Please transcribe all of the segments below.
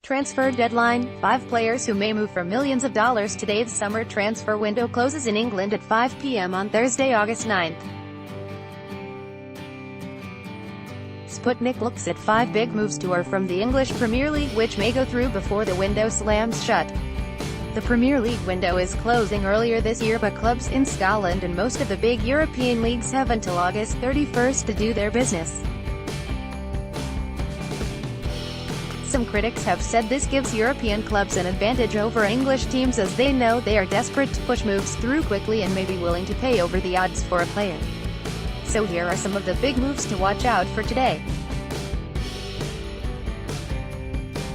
Transfer deadline: 5 players who may move for millions of dollars. Today's summer transfer window closes in England at 5 p.m. on Thursday, August 9th. Sputnik looks at 5 big moves to or from the English Premier League which may go through before the window slams shut. The Premier League window is closing earlier this year, but clubs in Scotland and most of the big European leagues have until August 31st to do their business. Some critics have said this gives European clubs an advantage over English teams, as they know they are desperate to push moves through quickly and may be willing to pay over the odds for a player. So here are some of the big moves to watch out for today.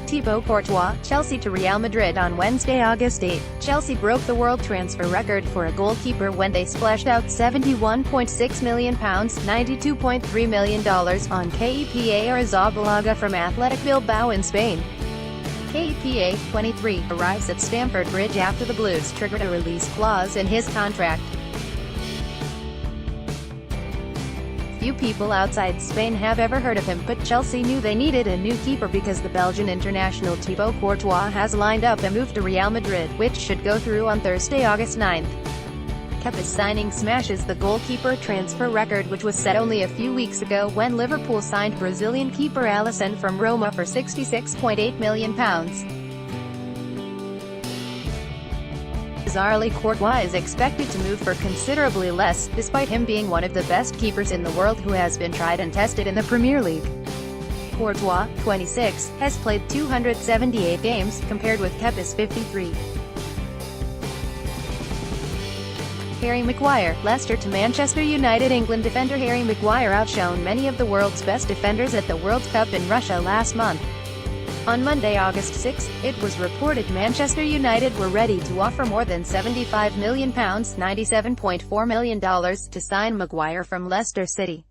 Thibaut Courtois, Chelsea to Real Madrid. On Wednesday, August 8, Chelsea broke the world transfer record for a goalkeeper when they splashed out £71.6 million ($92.3 million) on Kepa Arrizabalaga from Athletic Bilbao in Spain. Kepa, 23, arrives at Stamford Bridge after the Blues triggered a release clause in his contract. Few people outside Spain have ever heard of him, but Chelsea knew they needed a new keeper because the Belgian international Thibaut Courtois has lined up a move to Real Madrid, which should go through on Thursday, August 9th. Kepa's signing smashes the goalkeeper transfer record, which was set only a few weeks ago when Liverpool signed Brazilian keeper Alisson from Roma for £66.8 million. Bizarrely, Courtois is expected to move for considerably less, despite him being one of the best keepers in the world who has been tried and tested in the Premier League. Courtois, 26, has played 278 games, compared with Kepa's 53. Harry Maguire, Leicester to Manchester United. England defender Harry Maguire outshone many of the world's best defenders at the World Cup in Russia last month. On Monday, August 6, it was reported Manchester United were ready to offer more than £75 million ($97.4 million) to sign Maguire from Leicester City.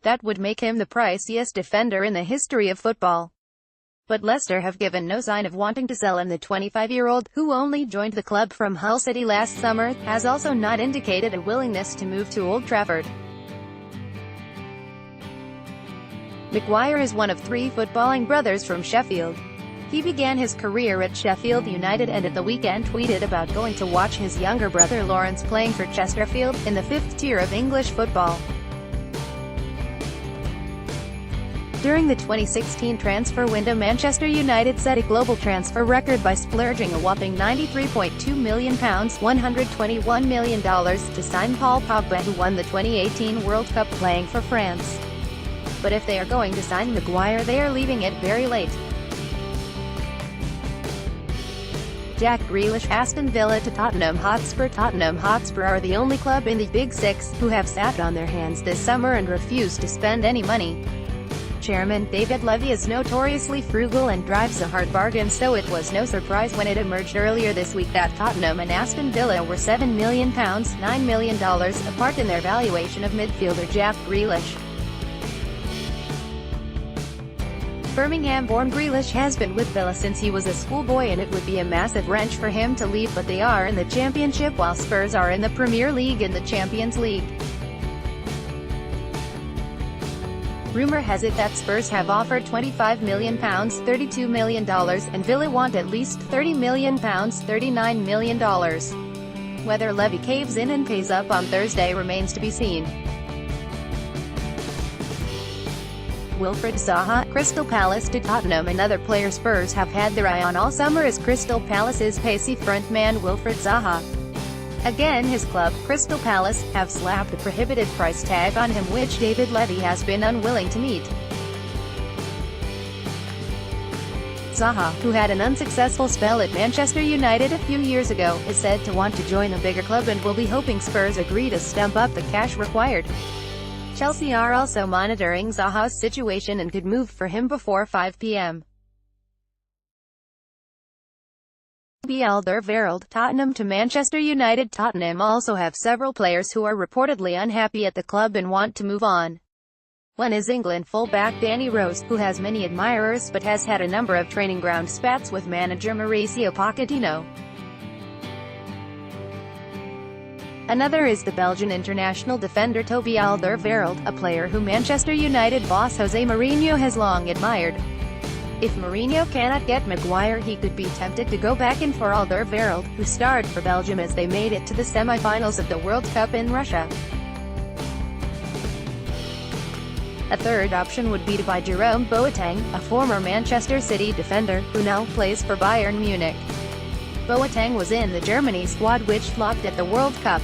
That would make him the priciest defender in the history of football. But Leicester have given no sign of wanting to sell him. The 25-year-old, who only joined the club from Hull City last summer, has also not indicated a willingness to move to Old Trafford. Maguire is one of 3 footballing brothers from Sheffield. He began his career at Sheffield United and at the weekend tweeted about going to watch his younger brother Lawrence playing for Chesterfield, in the 5th tier of English football. During the 2016 transfer window, Manchester United set a global transfer record by splurging a whopping £93.2 million ($121 million) to sign Paul Pogba, who won the 2018 World Cup playing for France. But if they are going to sign Maguire, they are leaving it very late. Jack Grealish, Aston Villa to Tottenham Hotspur. Tottenham Hotspur are the only club in the Big Six who have sat on their hands this summer and refused to spend any money. Chairman David Levy is notoriously frugal and drives a hard bargain, so it was no surprise when it emerged earlier this week that Tottenham and Aston Villa were £7 million ($9 million) apart in their valuation of midfielder Jack Grealish. Birmingham-born Grealish has been with Villa since he was a schoolboy, and it would be a massive wrench for him to leave, but they are in the Championship while Spurs are in the Premier League and the Champions League. Rumour has it that Spurs have offered £25 million ($32 million) and Villa want at least £30 million ($39 million). Whether Levy caves in and pays up on Thursday remains to be seen. Wilfried Zaha, Crystal Palace to Tottenham. Another player Spurs have had their eye on all summer is Crystal Palace's pacey frontman Wilfried Zaha. Again, his club, Crystal Palace, have slapped a prohibitive price tag on him which David Levy has been unwilling to meet. Zaha, who had an unsuccessful spell at Manchester United a few years ago, is said to want to join a bigger club and will be hoping Spurs agree to stump up the cash required. Chelsea are also monitoring Zaha's situation and could move for him before 5 p.m. Alderweireld, Tottenham to Manchester United. Tottenham also have several players who are reportedly unhappy at the club and want to move on. One is England fullback Danny Rose, who has many admirers but has had a number of training ground spats with manager Mauricio Pochettino. Another is the Belgian international defender Toby Alderweireld, a player who Manchester United boss Jose Mourinho has long admired. If Mourinho cannot get Maguire, he could be tempted to go back in for Alderweireld, who starred for Belgium as they made it to the semi-finals of the World Cup in Russia. A third option would be to buy Jerome Boateng, a former Manchester City defender, who now plays for Bayern Munich. Boateng was in the Germany squad which flopped at the World Cup.